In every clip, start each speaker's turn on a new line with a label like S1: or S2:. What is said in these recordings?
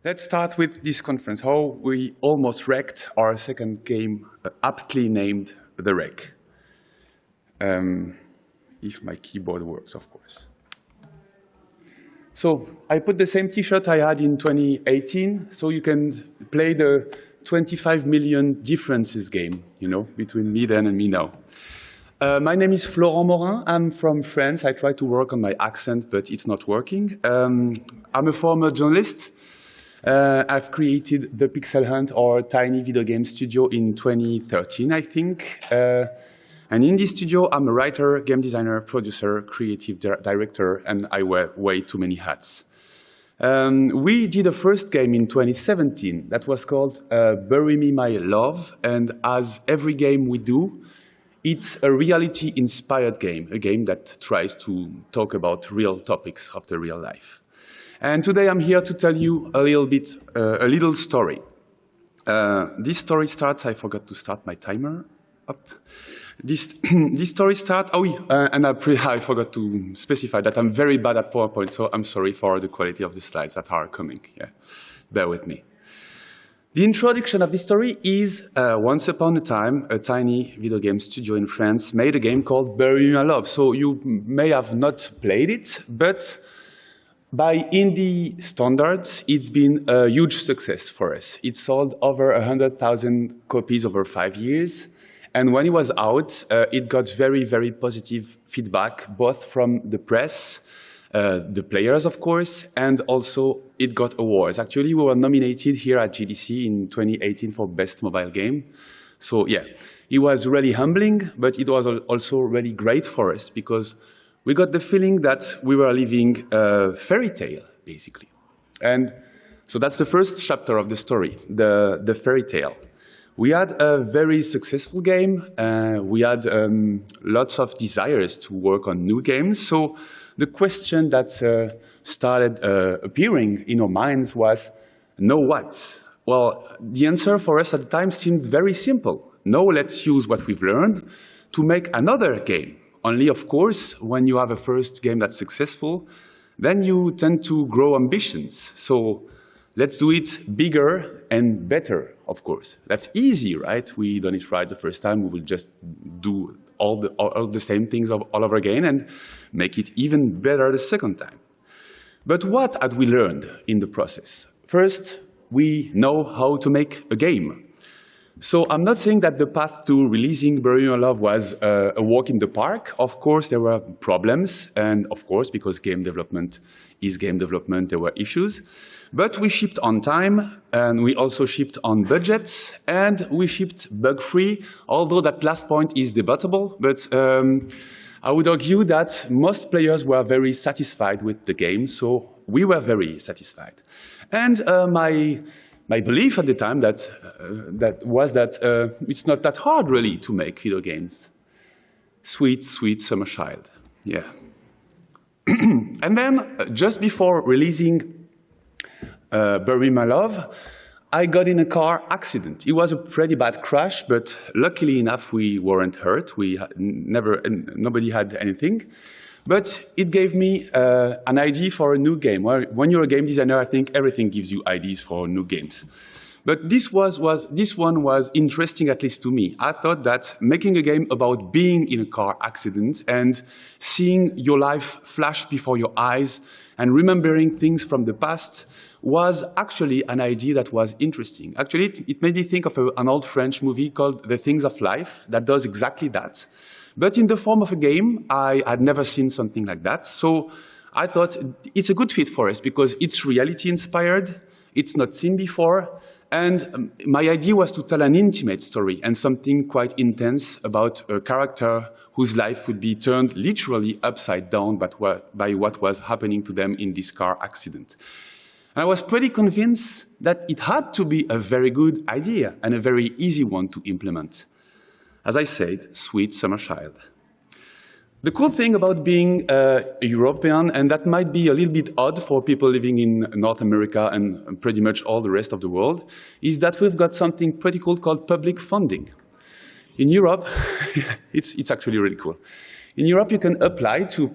S1: Let's start with this conference, how we almost wrecked our second game, aptly named The Wreck. If my keyboard works, of course. So I put the same t-shirt I had in 2018, so you can play the 25 million differences game, between me then and me now. My name is Florent Maurin. I'm from France. I try to work on my accent, but it's not working. I'm a former journalist. I've created the Pixel Hunt, our tiny video game studio, in 2013, I think. And in this studio, I'm a writer, game designer, producer, creative director, and I wear way too many hats. We did a first game in 2017 that was called Bury Me My Love, and as every game we do, it's a reality-inspired game, a game that tries to talk about real topics of the real life. And today I'm here to tell you a little story. This story starts, I forgot to start my timer up. This story starts, and I forgot to specify that I'm very bad at PowerPoint, so I'm sorry for the quality of the slides that are coming. Yeah, bear with me. The introduction of this story is, once upon a time, a tiny video game studio in France made a game called Bury Me My Love. So you may have not played it, but by indie standards, it's been a huge success for us. It sold over 100,000 copies over 5 years. And when it was out, it got very, very positive feedback, both from the press, the players, of course, and also it got awards. Actually, we were nominated here at GDC in 2018 for Best Mobile Game. So yeah, it was really humbling, but it was also really great for us because we got the feeling that we were living a fairy tale, basically. And so that's the first chapter of the story, the fairy tale. We had a very successful game. We had lots of desires to work on new games. So the question that started appearing in our minds was, now what? Well, the answer for us at the time seemed very simple. No, let's use what we've learned to make another game. Only, of course, when you have a first game that's successful, then you tend to grow ambitions. So let's do it bigger and better, of course. That's easy, right? We done it right the first time. We will just do all the same things all over again and make it even better the second time. But what had we learned in the process? First, we know how to make a game. So I'm not saying that the path to releasing Bury Me My Love was a walk in the park. Of course, there were problems. And of course, because game development is game development, there were issues. But we shipped on time, and we also shipped on budget, and we shipped bug-free, although that last point is debatable. But I would argue that most players were very satisfied with the game, so we were very satisfied. And my belief at the time was that it's not that hard, really, to make video games. Sweet, sweet summer child. Yeah. And then, just before releasing Bury My Love, I got in a car accident. It was a pretty bad crash, but luckily enough, we weren't hurt. Nobody had anything. But it gave me an idea for a new game. When you're a game designer, I think everything gives you ideas for new games. But this one was interesting, at least to me. I thought that making a game about being in a car accident and seeing your life flash before your eyes and remembering things from the past was actually an idea that was interesting. Actually, it made me think of an old French movie called The Things of Life that does exactly that. But in the form of a game, I had never seen something like that. So I thought it's a good fit for us because it's reality-inspired, it's not seen before, and my idea was to tell an intimate story and something quite intense about a character whose life would be turned literally upside down by what was happening to them in this car accident. And I was pretty convinced that it had to be a very good idea and a very easy one to implement. As I said, sweet summer child. The cool thing about being a European, and that might be a little bit odd for people living in North America and pretty much all the rest of the world, is that we've got something pretty cool called public funding. In Europe, it's actually really cool. In Europe, you can apply to,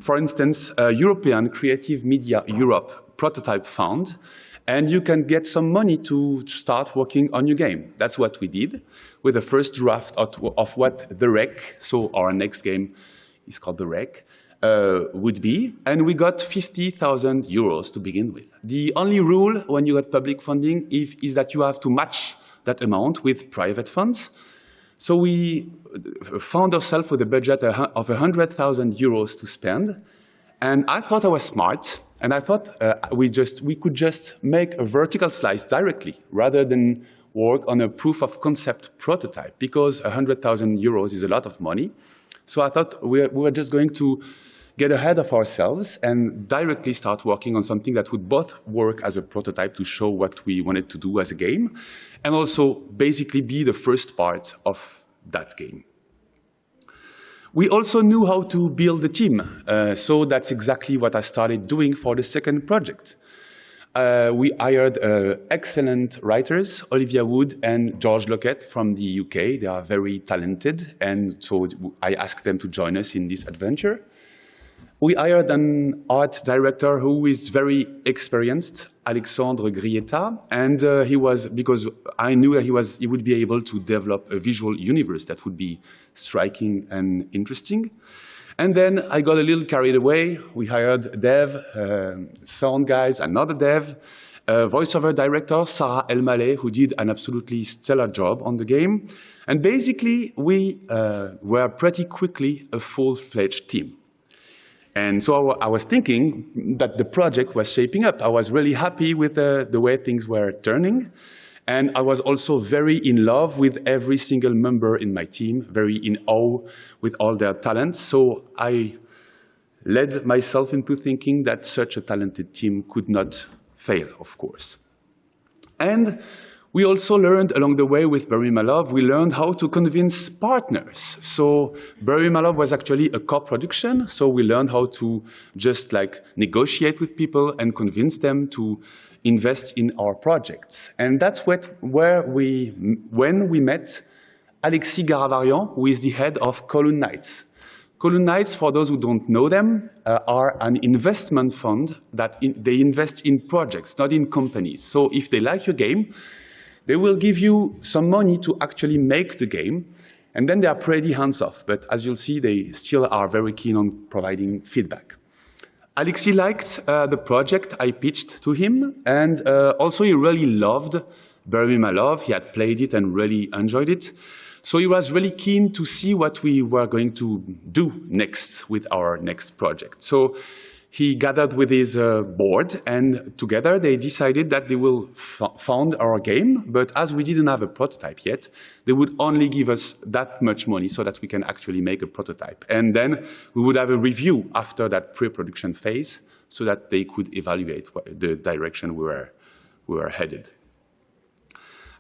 S1: for instance, European Creative Media Europe Prototype Fund, and you can get some money to start working on your game. That's what we did with the first draft of what The Wreck, so our next game is called The Wreck, would be, and we got 50,000 euros to begin with. The only rule when you get public funding is that you have to match that amount with private funds. So we found ourselves with a budget of 100,000 euros to spend, and I thought I was smart, and I thought we could just make a vertical slice directly, rather than work on a proof of concept prototype, because 100,000 euros is a lot of money. So I thought we were just going to get ahead of ourselves and directly start working on something that would both work as a prototype to show what we wanted to do as a game, and also basically be the first part of that game. We also knew how to build a team, so that's exactly what I started doing for the second project. We hired excellent writers, Olivia Wood and George Lockett from the UK. They are very talented, and so I asked them to join us in this adventure. We hired an art director who is very experienced, Alexandre Grietta, and because I knew that he would be able to develop a visual universe that would be striking and interesting. And then I got a little carried away. We hired a dev, sound guys, another dev, voiceover director, Sarah Elmaleh, who did an absolutely stellar job on the game. And basically, we were pretty quickly a full-fledged team. And so I was thinking that the project was shaping up. I was really happy with the way things were turning. And I was also very in love with every single member in my team, very in awe with all their talents. So I led myself into thinking that such a talented team could not fail, of course. And we also learned along the way with Bury My Love, we learned how to convince partners. So Bury My Love was actually a co-production, so we learned how to just negotiate with people and convince them to invest in our projects. And that's when we met Alexis Garavarian, who is the head of Column Knights. Column Knights, for those who don't know them, are an investment fund that they invest in projects, not in companies. So if they like your game, they will give you some money to actually make the game, and then they are pretty hands-off. But as you'll see, they still are very keen on providing feedback. Alexis liked the project I pitched to him, and also he really loved Bury My Love. He had played it and really enjoyed it. So he was really keen to see what we were going to do next with our next project. So he gathered with his board, and together they decided that they will found our game, but as we didn't have a prototype yet, they would only give us that much money so that we can actually make a prototype. And then we would have a review after that pre-production phase so that they could evaluate the direction we were headed.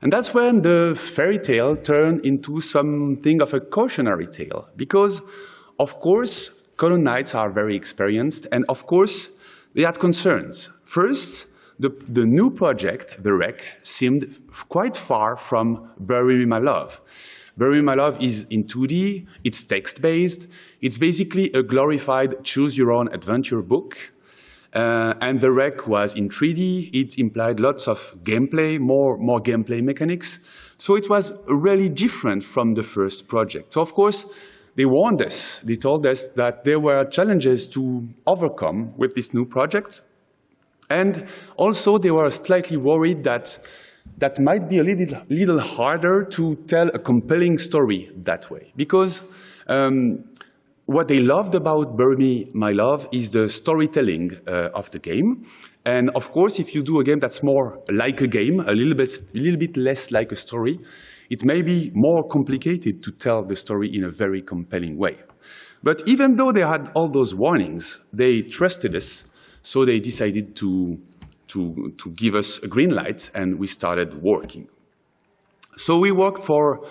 S1: And that's when the fairy tale turned into something of a cautionary tale, because, of course, Column Knights are very experienced, and of course, they had concerns. First, the new project, The Wreck, seemed quite far from Bury My Love. Bury My Love is in 2D, it's text-based, it's basically a glorified choose-your-own-adventure book. And The Wreck was in 3D, it implied lots of gameplay, more gameplay mechanics. So it was really different from the first project. So of course, they warned us. They told us that there were challenges to overcome with this new project. And also they were slightly worried that that might be a little harder to tell a compelling story that way. Because what they loved about Bury My Love is the storytelling of the game. And of course, if you do a game that's more like a game, a little bit less like a story, it may be more complicated to tell the story in a very compelling way. But even though they had all those warnings, they trusted us, so they decided to give us a green light, and we started working. So we worked for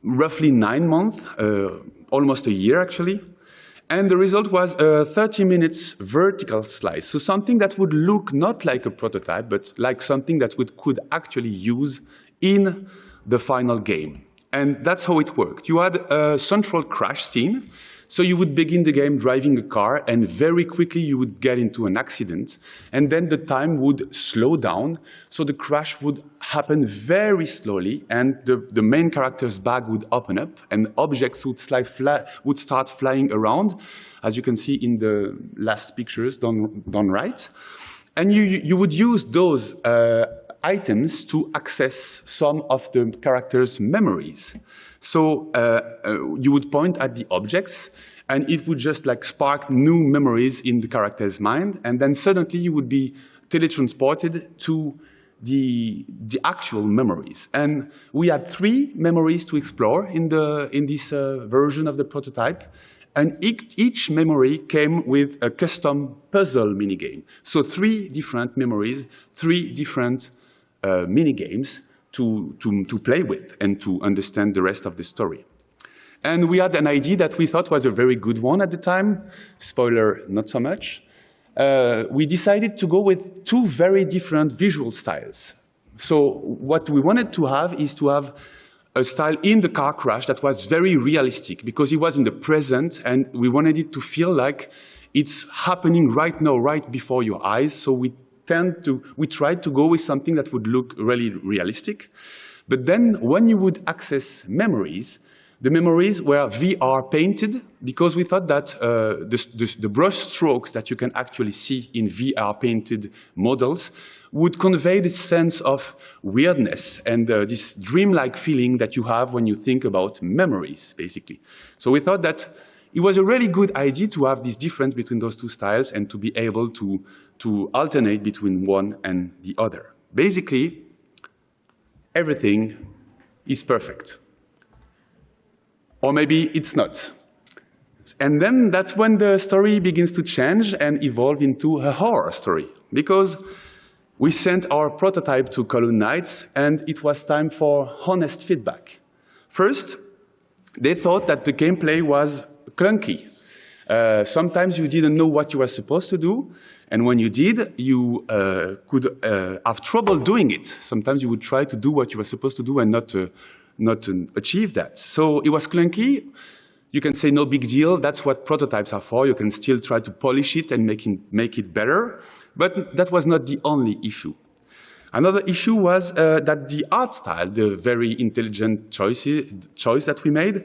S1: roughly 9 months, almost a year actually, and the result was a 30 minutes vertical slice, so something that would look not like a prototype, but like something that we could actually use in the final game. And that's how it worked. You had a central crash scene. So you would begin the game driving a car, and very quickly you would get into an accident, and then the time would slow down, so the crash would happen very slowly, and the main character's bag would open up, and objects would start flying around, as you can see in the last pictures done right. And you would use those items to access some of the character's memories. So you would point at the objects, and it would just like spark new memories in the character's mind, and then suddenly you would be teletransported to the actual memories. And we had 3 memories to explore in this version of the prototype. And each memory came with a custom puzzle minigame. So 3 different memories, 3 different minigames to play with and to understand the rest of the story. And we had an idea that we thought was a very good one at the time. Spoiler, not so much. We decided to go with 2 very different visual styles. So what we wanted to have is to have a style in the car crash that was very realistic, because it was in the present, and we wanted it to feel like it's happening right now, right before your eyes. So we tried to go with something that would look really realistic. But then when you would access memories, the memories were VR painted, because we thought that the brush strokes that you can actually see in VR painted models would convey this sense of weirdness and this dreamlike feeling that you have when you think about memories, basically. So we thought that it was a really good idea to have this difference between those 2 styles and to be able to alternate between one and the other. Basically, everything is perfect. Or maybe it's not. And then that's when the story begins to change and evolve into a horror story, because we sent our prototype to Column Knights, and it was time for honest feedback. First, they thought that the gameplay was clunky. Sometimes you didn't know what you were supposed to do, and when you did, you could have trouble doing it. Sometimes you would try to do what you were supposed to do and not achieve that. So it was clunky. You can say no big deal, that's what prototypes are for. You can still try to polish it and make it better. But that was not the only issue. Another issue was that the art style, the very intelligent choice that we made,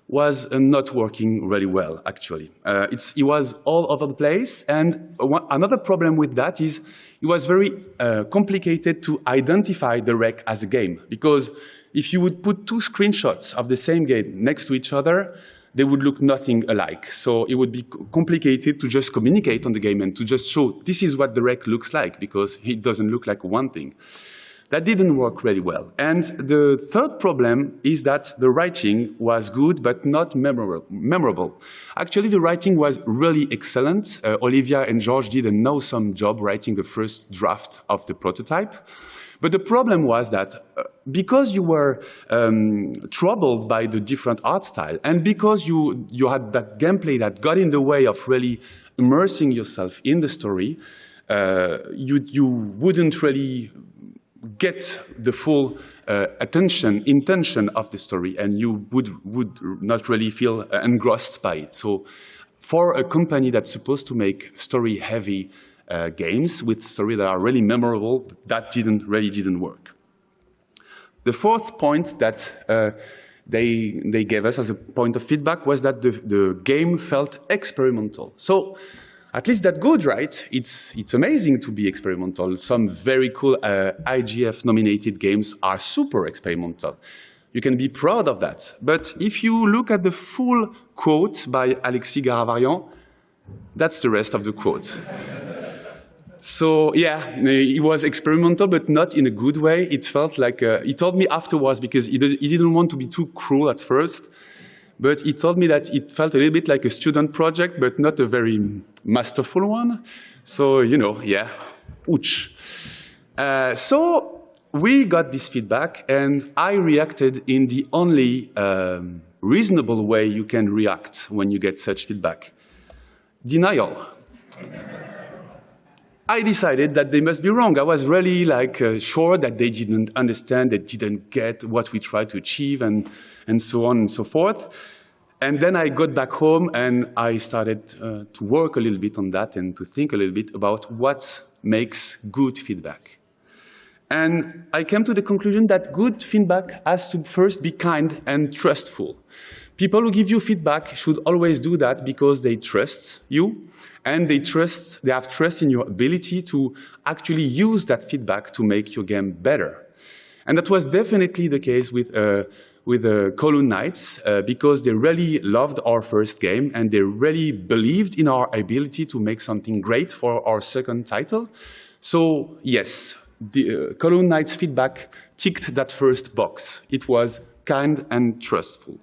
S1: was not working really well, actually. It was all over the place, and another problem with that is it was very complicated to identify the rec as a game, because if you would put 2 screenshots of the same game next to each other, they would look nothing alike. So it would be complicated to just communicate on the game and to just show this is what the rec looks like, because it doesn't look like one thing. That didn't work really well. And the third problem is that the writing was good, but not memorable. Actually, the writing was really excellent. Olivia and George did an awesome job writing the first draft of the prototype. But the problem was that because you were troubled by the different art style, and because you had that gameplay that got in the way of really immersing yourself in the story, you wouldn't really get the full intention of the story, and you would not really feel engrossed by it. So for a company that's supposed to make story-heavy games with stories that are really memorable, that really didn't work. The fourth point that they gave us as a point of feedback was that the game felt experimental. So at least that's good, right? It's amazing to be experimental. Some very cool IGF-nominated games are super experimental. You can be proud of that. But if you look at the full quote by Alexis Garavarian, that's the rest of the quote. So yeah, it was experimental, but not in a good way. It felt like, he told me afterwards, because he didn't want to be too cruel at first, but he told me that it felt a little bit like a student project, but not a very masterful one. So, you know, yeah, ouch. So we got this feedback, and I reacted in the only reasonable way you can react when you get such feedback. Denial. I decided that they must be wrong. I was really sure that they didn't understand, they didn't get what we tried to achieve, and so on and so forth. And then I got back home and I started to work a little bit on that and to think a little bit about what makes good feedback. And I came to the conclusion that good feedback has to first be kind and trustful. People who give you feedback should always do that because they trust you and they have trust in your ability to actually use that feedback to make your game better. And that was definitely the case with Kowloon Knights because they really loved our first game and they really believed in our ability to make something great for our second title. So yes, the Kowloon Knights feedback ticked that first box. It was kind and trustful.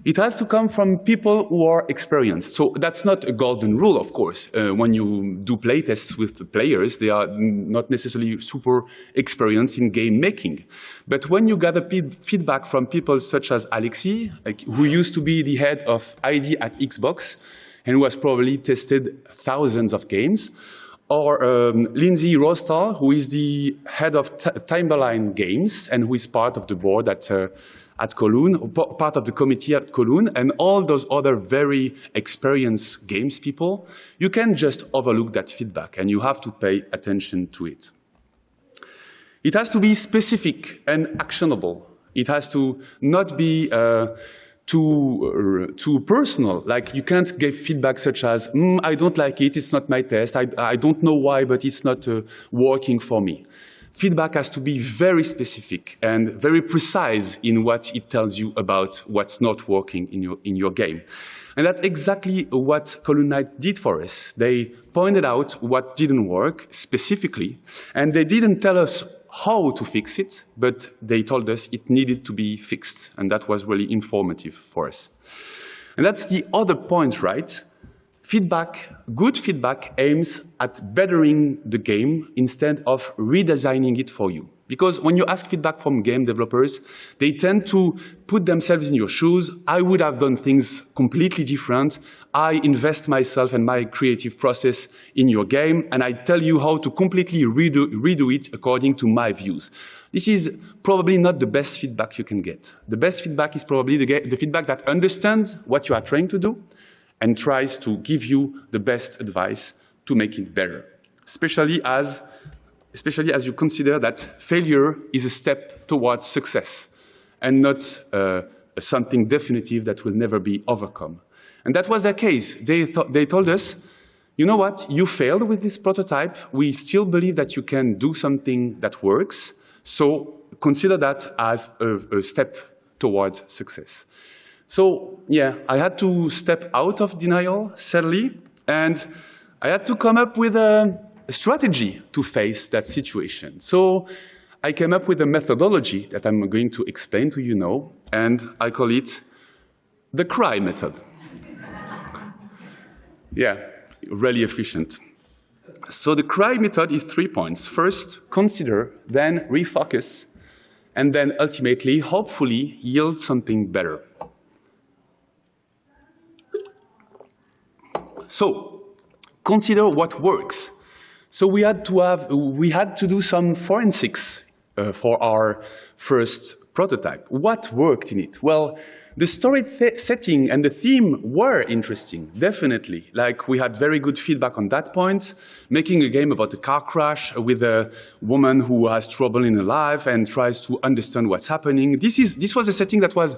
S1: It has to come from people who are experienced. So that's not a golden rule, of course. When you do playtests with the players, they are not necessarily super experienced in game making. But when you gather feedback from people such as Alexis, who used to be the head of ID at Xbox, and who has probably tested thousands of games, or Lindsay Rostal, who is the head of Timberline Games, and who is part of the board at Kowloon, part of the committee at Kowloon, and all those other very experienced games people, you can just overlook that feedback, and you have to pay attention to it. It has to be specific and actionable. It has to not be too personal. Like, you can't give feedback such as, I don't like it, it's not my test, I don't know why, but it's not working for me. Feedback has to be very specific and very precise in what it tells you about what's not working in your game. And that's exactly what Kowloon Knights did for us. They pointed out what didn't work specifically, and they didn't tell us how to fix it, but they told us it needed to be fixed, and that was really informative for us. And that's the other point, right? Feedback, good feedback aims at bettering the game instead of redesigning it for you. Because when you ask feedback from game developers, they tend to put themselves in your shoes. I would have done things completely different. I invest myself and my creative process in your game, and I tell you how to completely redo it according to my views. This is probably not the best feedback you can get. The best feedback is probably the feedback that understands what you are trying to do and tries to give you the best advice to make it better, especially as you consider that failure is a step towards success and not something definitive that will never be overcome. And that was their case. They told us, you know what, you failed with this prototype. We still believe that you can do something that works, so consider that as a step towards success. So, yeah, I had to step out of denial, sadly, and I had to come up with a strategy to face that situation. So I came up with a methodology that I'm going to explain to you now, and I call it the cry method. Yeah, really efficient. So the cry method is 3 points. First, consider, then refocus, and then ultimately, hopefully, yield something better. So, consider what works. So we had to do some forensics for our first prototype. What worked in it? Well, the story setting and the theme were interesting, definitely. Like, we had very good feedback on that point. Making a game about a car crash with a woman who has trouble in her life and tries to understand what's happening. This was a setting that was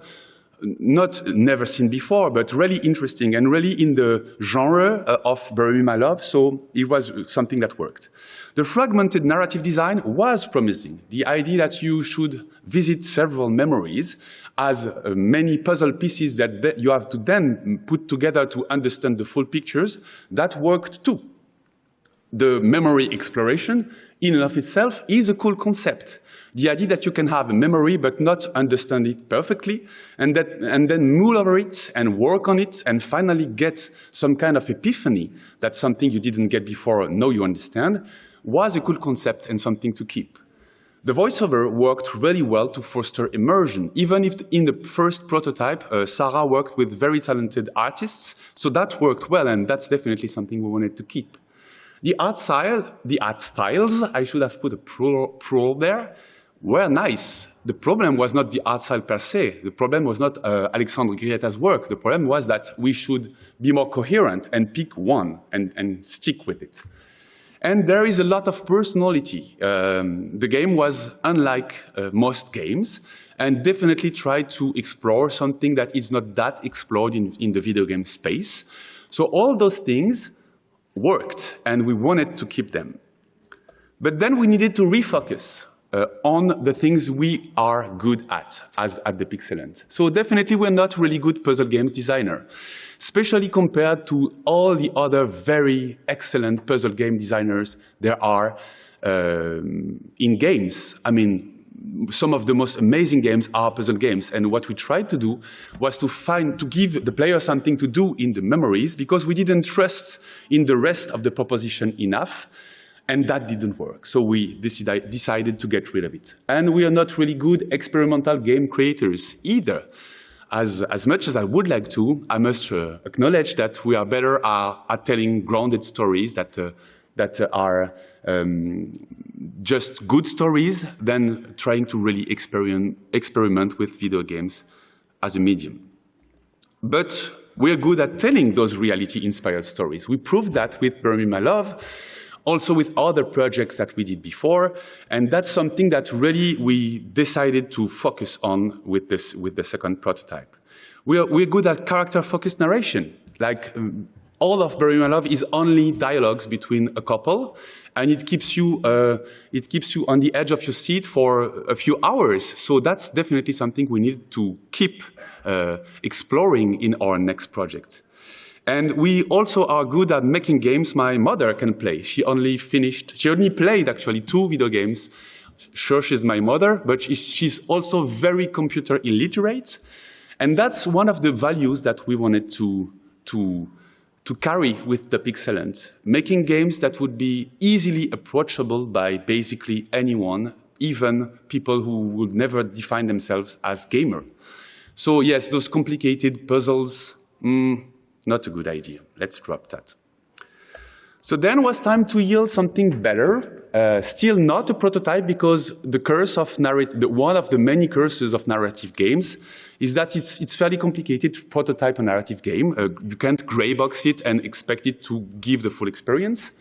S1: never seen before, but really interesting and really in the genre of Bury Me My Love, so it was something that worked. The fragmented narrative design was promising. The idea that you should visit several memories as many puzzle pieces that you have to then put together to understand the full pictures, that worked too. The memory exploration in and of itself is a cool concept. The idea that you can have a memory but not understand it perfectly, and then mull over it and work on it and finally get some kind of epiphany that something you didn't get before, now you understand, was a cool concept and something to keep. The voiceover worked really well to foster immersion. Even if in the first prototype, Sarah worked with very talented artists, so that worked well, and that's definitely something we wanted to keep. The art styles, I should have put a plural there, were nice. The problem was not the art style per se. The problem was not Alexandre Grieta's work. The problem was that we should be more coherent and pick one and stick with it. And there is a lot of personality. The game was unlike most games, and definitely tried to explore something that is not that explored in the video game space. So all those things worked, and we wanted to keep them. But then we needed to refocus on the things we are good at the Pixelant. So definitely we're not really good puzzle games designer, especially compared to all the other very excellent puzzle game designers there are in games. I mean, some of the most amazing games are puzzle games, and what we tried to do was to give the player something to do in the memories, because we didn't trust in the rest of the proposition enough. And that didn't work, so we decided to get rid of it. And we are not really good experimental game creators either. As much as I would like to, I must acknowledge that we are better at telling grounded stories that are just good stories than trying to really experiment with video games as a medium. But we are good at telling those reality-inspired stories. We proved that with Bury Me My Love, also with other projects that we did before, and that's something that really we decided to focus on with the second prototype. We're good at character-focused narration. Like all of Bury Me My Love is only dialogues between a couple, and it keeps you on the edge of your seat for a few hours. So that's definitely something we need to keep exploring in our next project. And we also are good at making games my mother can play. She only played actually 2 video games. Sure, she's my mother, but she's also very computer illiterate. And that's one of the values that we wanted to carry with the Pixelant. Making games that would be easily approachable by basically anyone, even people who would never define themselves as gamer. So yes, those complicated puzzles, not a good idea. Let's drop that. So then was time to yield something better. Still not a prototype, because the curse of one of the many curses of narrative games is that it's fairly complicated to prototype a narrative game. You can't gray box it and expect it to give the full experience.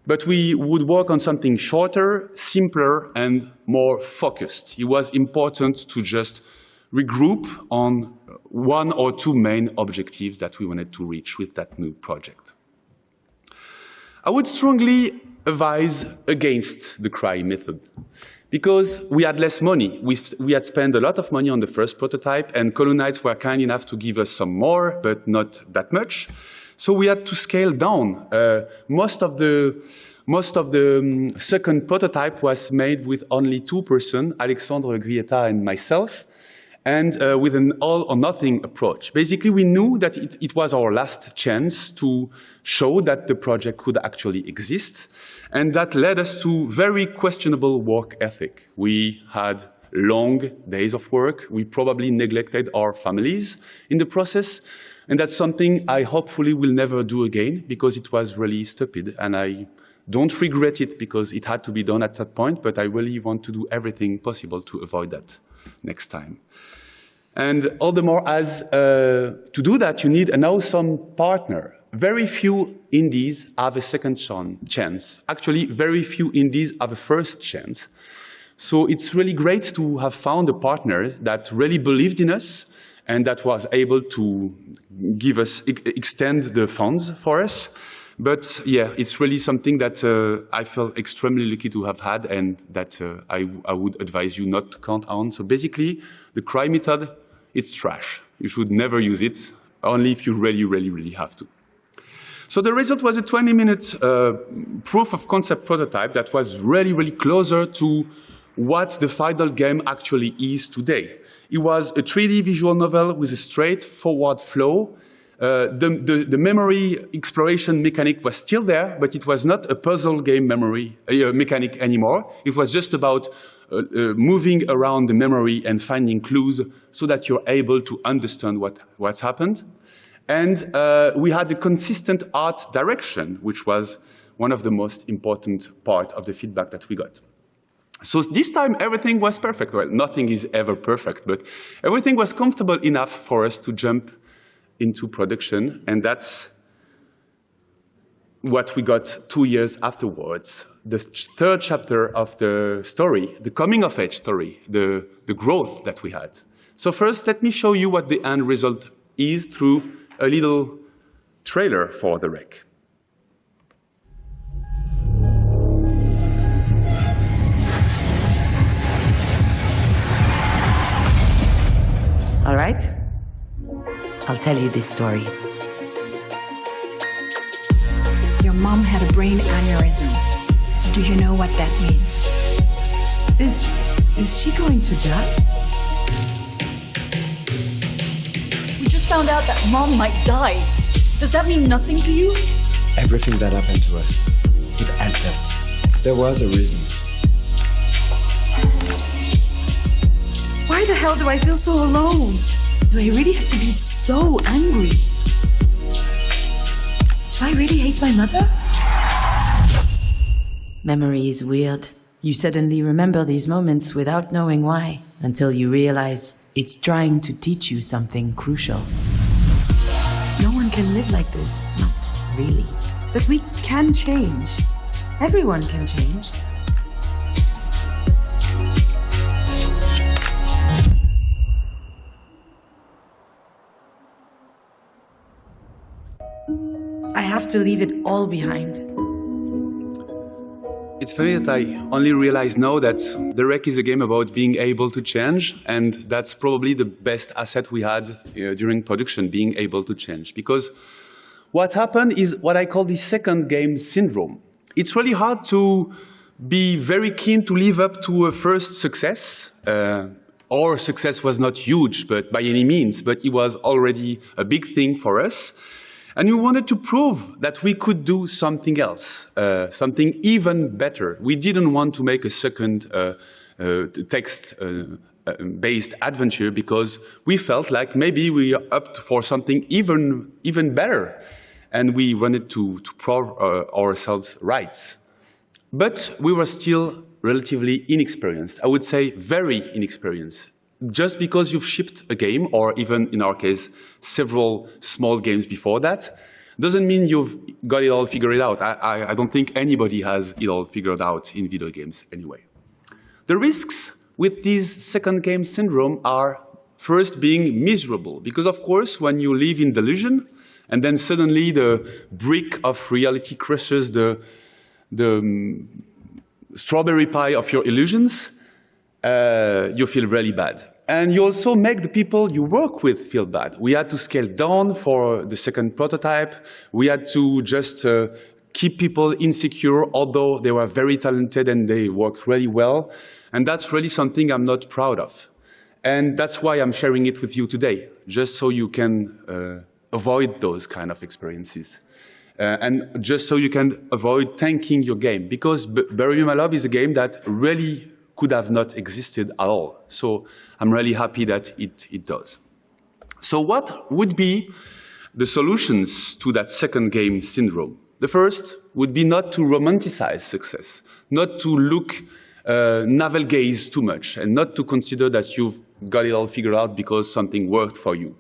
S1: But we would work on something shorter, simpler, and more focused. It was important to just regroup on 1 or 2 main objectives that we wanted to reach with that new project. I would strongly advise against the cry method, because we had less money. We had spent a lot of money on the first prototype, and Columnites were kind enough to give us some more, but not that much. So we had to scale down. Most of the second prototype was made with only 2 persons, Alexandre Grieta and myself, and with an all-or-nothing approach. Basically, we knew that it was our last chance to show that the project could actually exist, and that led us to very questionable work ethic. We had long days of work. We probably neglected our families in the process, and that's something I hopefully will never do again, because it was really stupid, and I don't regret it because it had to be done at that point, but I really want to do everything possible to avoid that next time. And all the more as to do that, you need an awesome partner. Very few indies have a second chance. Actually, very few indies have a first chance. So it's really great to have found a partner that really believed in us and that was able to give us, extend the funds for us. But yeah, it's really something that I felt extremely lucky to have had, and that I would advise you not to count on. So basically, the cry method, it's trash. You should never use it, only if you really, really, really have to. So the result was a 20-minute proof of concept prototype that was really, really closer to what the final game actually is today. It was a 3D visual novel with a straightforward flow. The memory exploration mechanic was still there, but it was not a puzzle game memory mechanic anymore. It was just about moving around the memory and finding clues so that you're able to understand what's happened. And we had a consistent art direction, which was one of the most important part of the feedback that we got. So this time, everything was perfect. Well, nothing is ever perfect, but everything was comfortable enough for us to jump into production, and that's what we got 2 years afterwards. The third chapter of the story, the coming-of-age story, the growth that we had. So first, let me show you what the end result is through a little trailer for the rec.
S2: All right, I'll tell you this story.
S3: Your mom had a brain aneurysm. Do you know what that means?
S2: Is she going to die?
S4: We just found out that Mom might die. Does that mean nothing to you?
S5: Everything that happened to us, it helped us. There was a reason.
S2: Why the hell do I feel so alone? Do I really have to be so angry? Do I really hate my mother? Memory is weird. You suddenly remember these moments without knowing why, until you realize it's trying to teach you something crucial. No one can live like this, not really. But we can change. Everyone can change. I have to leave it all behind.
S1: It's funny that I only realize now that the rec is a game about being able to change, and that's probably the best asset we had during production, being able to change. Because what happened is what I call the second game syndrome. It's really hard to be very keen to live up to a first success. Our success was not huge, but by any means, but it was already a big thing for us. And we wanted to prove that we could do something else, something even better. We didn't want to make a second text-based adventure because we felt like maybe we are up for something even better. And we wanted to prove ourselves right. But we were still relatively inexperienced. I would say very inexperienced. Just because you've shipped a game, or even in our case, several small games before that, doesn't mean you've got it all figured out. I don't think anybody has it all figured out in video games anyway. The risks with this second game syndrome are first being miserable. Because of course, when you live in delusion, and then suddenly the brick of reality crushes the strawberry pie of your illusions, you feel really bad. And you also make the people you work with feel bad. We had to scale down for the second prototype. We had to just keep people insecure, although they were very talented and they worked really well. And that's really something I'm not proud of. And that's why I'm sharing it with you today, just so you can avoid those kind of experiences. And just so you can avoid tanking your game. Because Bury My Love is a game that really could have not existed at all. So I'm really happy that it does. So what would be the solutions to that second game syndrome? The first would be not to romanticize success, not to look navel gaze too much, and not to consider that you've got it all figured out because something worked for you.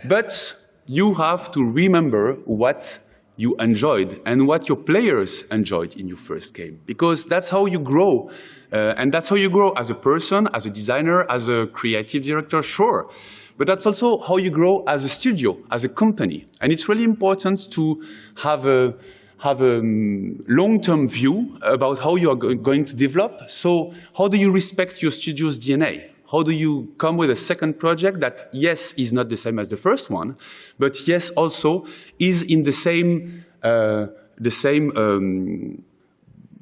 S1: But you have to remember what you enjoyed and what your players enjoyed in your first game, because that's how you grow. And that's how you grow as a person, as a designer, as a creative director, sure. But that's also how you grow as a studio, as a company. And it's really important to have a long-term view about how you are going to develop. So how do you respect your studio's DNA? How do you come with a second project that, yes, is not the same as the first one, but yes, also is in the same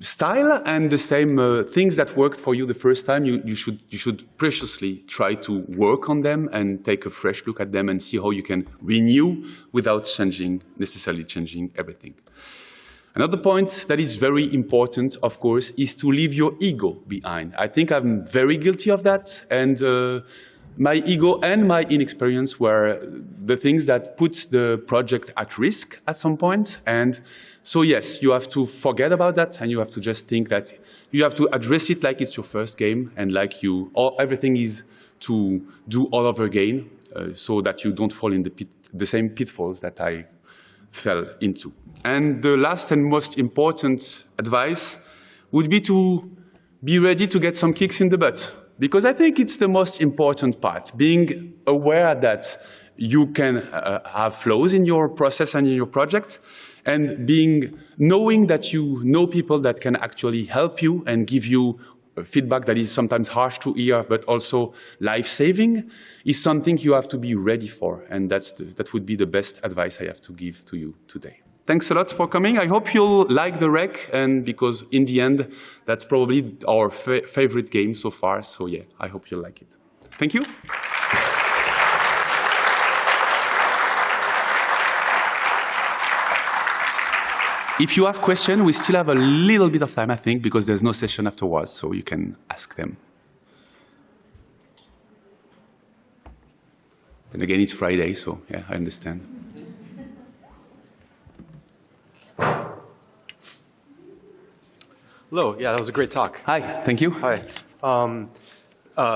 S1: style and the same things that worked for you the first time? You should preciously try to work on them and take a fresh look at them and see how you can renew without necessarily changing everything. Another point that is very important, of course, is to leave your ego behind. I think I'm very guilty of that, and my ego and my inexperience were the things that put the project at risk at some point. And so yes, you have to forget about that, and you have to just think that you have to address it like it's your first game, and like everything is to do all over again, so that you don't fall in the same pitfalls that I fell into. And the last and most important advice would be to be ready to get some kicks in the butt. Because I think it's the most important part, being aware that you can have flaws in your process and in your project, and knowing that you know people that can actually help you and give you feedback that is sometimes harsh to hear, but also life-saving, is something you have to be ready for. And that would be the best advice I have to give to you today. Thanks a lot for coming. I hope you'll like the rec, and because in the end, that's probably our favorite game so far. So yeah, I hope you'll like it. Thank you. If you have questions, we still have a little bit of time, I think, because there's no session afterwards, so you can ask them. And again, it's Friday, so yeah, I understand.
S6: Hello, yeah, that was a great talk.
S1: Hi, thank you.
S6: Hi.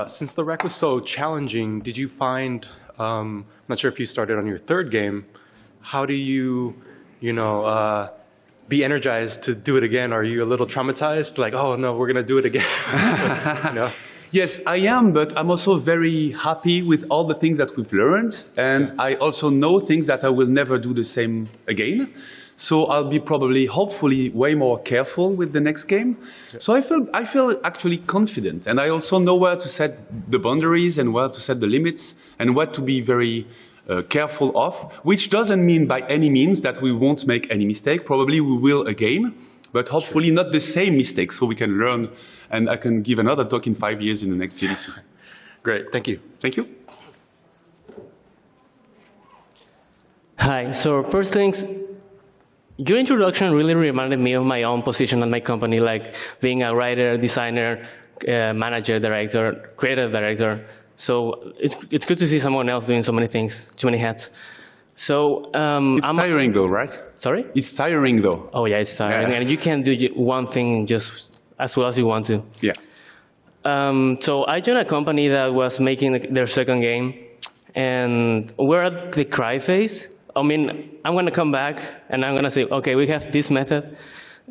S6: Since the rec was so challenging, did you find, I'm not sure if you started on your third game, how do you, be energized to do it again? Are you a little traumatized? Like, oh no, we're gonna do it again.
S1: Yes, I am, but I'm also very happy with all the things that we've learned. And I also know things that I will never do the same again. So I'll be probably, hopefully, way more careful with the next game. Yeah. So I feel actually confident. And I also know where to set the boundaries and where to set the limits and what to be very careful of, which doesn't mean by any means that we won't make any mistake. Probably we will again, but hopefully not the same mistakes, so we can learn. And I can give another talk in 5 years in the next GDC.
S6: Great, thank you.
S1: Thank you.
S7: Hi, so first things, your introduction really reminded me of my own position at my company, like being a writer, designer, manager, director, creative director. So it's good to see someone else doing so many things, too many hats. So
S1: it's tiring though, right?
S7: Sorry?
S1: It's tiring though.
S7: Oh yeah, it's tiring, and you can't do one thing just as well as you want to.
S1: Yeah.
S7: So I joined a company that was making their second game, and we're at the cry phase. I mean, I'm going to come back and I'm going to say, okay, we have this method.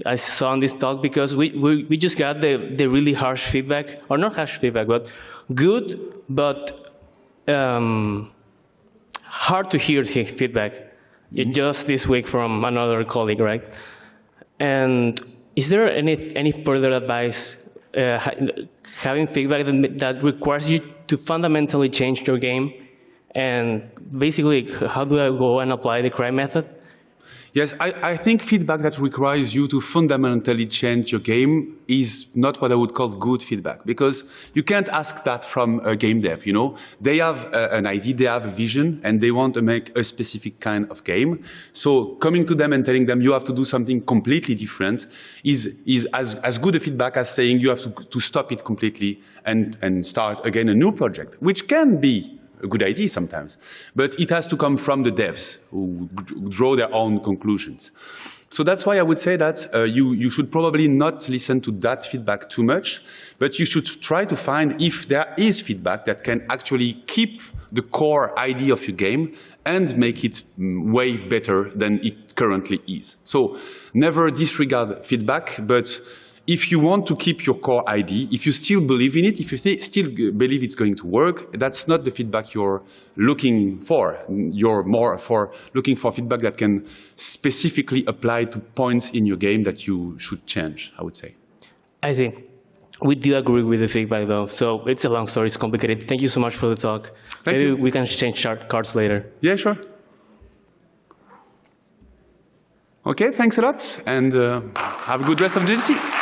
S7: I saw in this talk because we just got the really harsh feedback, or not harsh feedback, but good, but hard to hear feedback. Just this week from another colleague, right? And is there any further advice, having feedback that requires you to fundamentally change your game? And basically, how do I go and apply the cry method?
S1: Yes, I think feedback that requires you to fundamentally change your game is not what I would call good feedback, because you can't ask that from a game dev, They have an idea, they have a vision, and they want to make a specific kind of game. So coming to them and telling them you have to do something completely different is as good a feedback as saying you have to stop it completely and start again a new project, which can be a good idea sometimes. But it has to come from the devs who draw their own conclusions. So that's why I would say that you should probably not listen to that feedback too much, but you should try to find if there is feedback that can actually keep the core idea of your game and make it way better than it currently is. So never disregard feedback, but if you want to keep your core idea, if you still believe in it, if you still believe it's going to work, that's not the feedback you're looking for. You're more looking for feedback that can specifically apply to points in your game that you should change, I would say.
S7: I see. We do agree with the feedback, though. So it's a long story. It's complicated. Thank you so much for the talk. Maybe we can exchange cards later.
S1: Yeah, sure. Okay, thanks a lot, and have a good rest of GDC.